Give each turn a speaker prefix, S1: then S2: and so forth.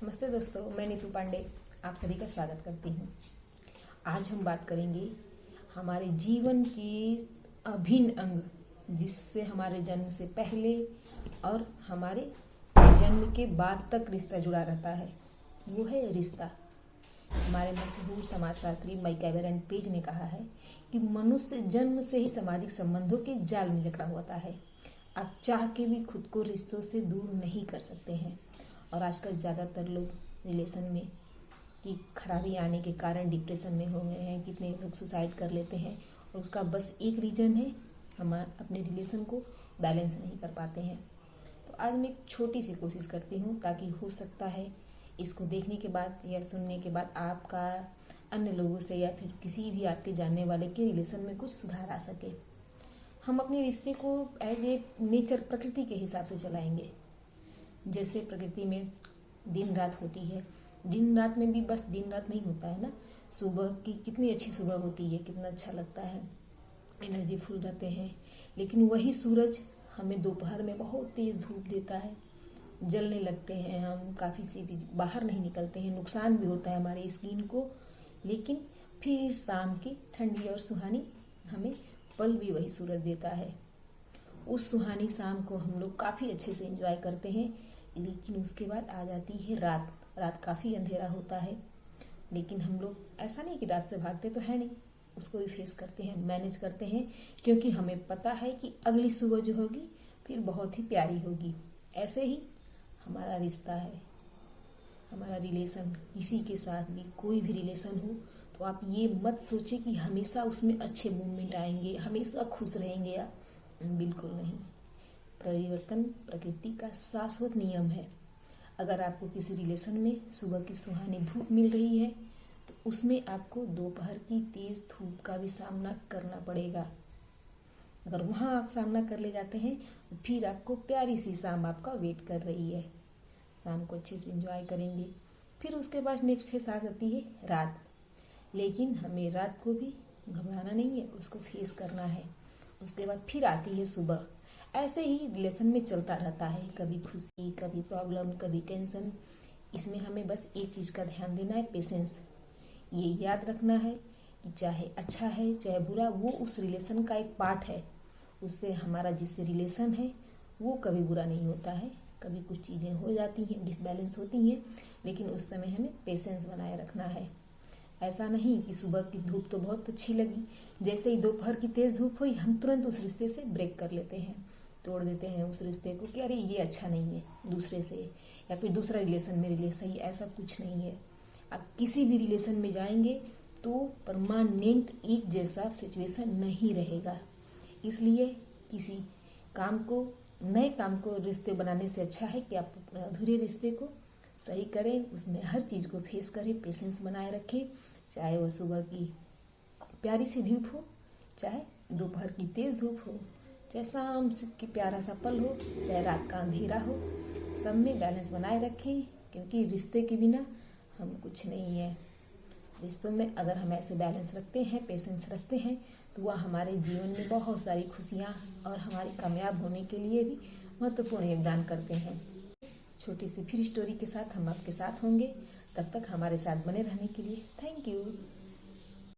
S1: नमस्ते दोस्तों, मैं नीतू पांडे आप सभी का स्वागत करती हूँ। आज हम बात करेंगे हमारे जीवन के अभिन्न अंग जिससे हमारे जन्म से पहले और हमारे जन्म के बाद तक रिश्ता जुड़ा रहता है, वो है रिश्ता। हमारे मशहूर समाजशास्त्री माइकल एवेरेंट पेज ने कहा है कि मनुष्य जन्म से ही सामाजिक संबंधों के जाल में जकड़ा होता है। आप चाह के भी खुद को रिश्तों से दूर नहीं कर सकते हैं। और आजकल ज़्यादातर लोग रिलेशन में की खराबी आने के कारण डिप्रेशन में हो गए हैं। कितने लोग सुसाइड कर लेते हैं और उसका बस एक रीज़न है, हम अपने रिलेशन को बैलेंस नहीं कर पाते हैं। तो आज मैं एक छोटी सी कोशिश करती हूँ ताकि हो सकता है इसको देखने के बाद या सुनने के बाद आपका अन्य लोगों से या फिर किसी भी आपके जानने वाले के रिलेशन में कुछ सुधार आ सके। हम अपने रिश्ते को एज ए नेचर, प्रकृति के हिसाब से चलाएंगे। जैसे प्रकृति में दिन रात होती है, दिन रात में भी बस दिन रात नहीं होता है ना। सुबह की कितनी अच्छी सुबह होती है, कितना अच्छा लगता है, एनर्जी फुल रहते हैं। लेकिन वही सूरज हमें दोपहर में बहुत तेज धूप देता है, जलने लगते हैं, हम काफ़ी सी बाहर नहीं निकलते हैं, नुकसान भी होता है हमारे स्किन को। लेकिन फिर शाम की ठंडी और सुहानी हमें पल भी वही सूरज देता है। उस सुहानी शाम को हम लोग काफ़ी अच्छे से एंजॉय करते हैं। लेकिन उसके बाद आ जाती है रात। रात काफ़ी अंधेरा होता है, लेकिन हम लोग ऐसा नहीं कि रात से भागते तो है नहीं, उसको भी फेस करते हैं, मैनेज करते हैं, क्योंकि हमें पता है कि अगली सुबह जो होगी फिर बहुत ही प्यारी होगी। ऐसे ही हमारा रिश्ता है, हमारा रिलेशन, किसी के साथ भी कोई भी रिलेशन हो तो आप ये मत सोचे कि हमेशा उसमें अच्छे मूवमेंट आएंगे, हमेशा खुश रहेंगे या बिल्कुल नहीं। परिवर्तन प्रकृति का शाश्वत नियम है। अगर आपको किसी रिलेशन में सुबह की सुहानी धूप मिल रही है तो उसमें आपको दोपहर की तेज धूप का भी सामना करना पड़ेगा। अगर वहां आप सामना कर ले जाते हैं तो फिर आपको प्यारी सी शाम आपका वेट कर रही है। शाम को अच्छे से एंजॉय करेंगे। फिर उसके बाद नेक्स्ट फेस आ जाती है रात। लेकिन हमें रात को भी घबराना नहीं है, उसको फेस करना है। उसके बाद फिर आती है सुबह। ऐसे ही रिलेशन में चलता रहता है, कभी खुशी, कभी प्रॉब्लम, कभी टेंशन। इसमें हमें बस एक चीज़ का ध्यान देना है, पेशेंस। ये याद रखना है कि चाहे अच्छा है चाहे बुरा, वो उस रिलेशन का एक पार्ट है। उससे हमारा जिससे रिलेशन है वो कभी बुरा नहीं होता है। कभी कुछ चीज़ें हो जाती हैं, डिसबैलेंस होती हैं, लेकिन उस समय हमें पेशेंस बनाए रखना है। ऐसा नहीं कि सुबह की धूप तो बहुत अच्छी लगी, जैसे ही दोपहर की तेज धूप हुई हम तुरंत उस रिश्ते से ब्रेक कर लेते हैं, तोड़ देते हैं उस रिश्ते को कि अरे ये अच्छा नहीं है, दूसरे से या फिर दूसरा रिलेशन मेरे लिए सही। ऐसा कुछ नहीं है। आप किसी भी रिलेशन में जाएंगे तो परमानेंट एक जैसा सिचुएशन नहीं रहेगा। इसलिए किसी काम को, नए काम को रिश्ते बनाने से अच्छा है कि आप अपने अधूरे रिश्ते को सही करें, उसमें हर चीज़ को फेस करें, पेशेंस बनाए रखें। चाहे वह सुबह की प्यारी सी धूप हो, चाहे दोपहर की तेज धूप हो, चाहे शाम की प्यारा सा पल हो, चाहे रात का अंधेरा हो, सब में बैलेंस बनाए रखें। क्योंकि रिश्ते के बिना हम कुछ नहीं है। रिश्तों में अगर हम ऐसे बैलेंस रखते हैं, पेशेंस रखते हैं, तो वह हमारे जीवन में बहुत सारी खुशियाँ और हमारी कामयाब होने के लिए भी महत्वपूर्ण योगदान करते हैं। छोटी सी फिर स्टोरी के साथ हम आपके साथ होंगे। तब तक हमारे साथ बने रहने के लिए थैंक यू।